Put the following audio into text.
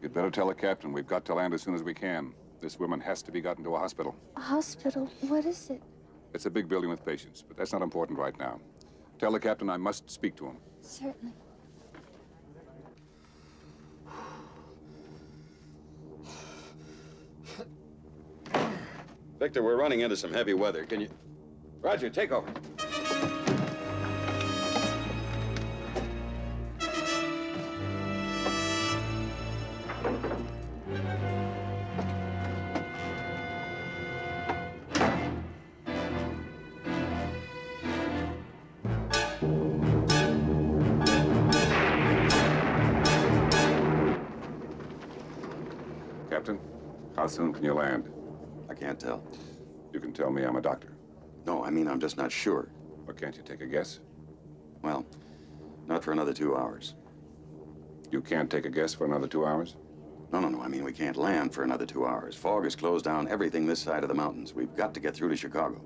You'd better tell the captain. We've got to land as soon as we can. This woman has to be gotten to a hospital. A hospital? What is it? It's a big building with patients, but that's not important right now. Tell the captain I must speak to him. Certainly. Victor, we're running into some heavy weather. Can you... Roger, take over. Captain, how soon can you land? I can't tell. You can tell me I'm a doctor. No, I mean, I'm just not sure. Or can't you take a guess? Well, not for another 2 hours. You can't take a guess for another 2 hours? No. I mean, we can't land for another 2 hours. Fog has closed down everything this side of the mountains. We've got to get through to Chicago.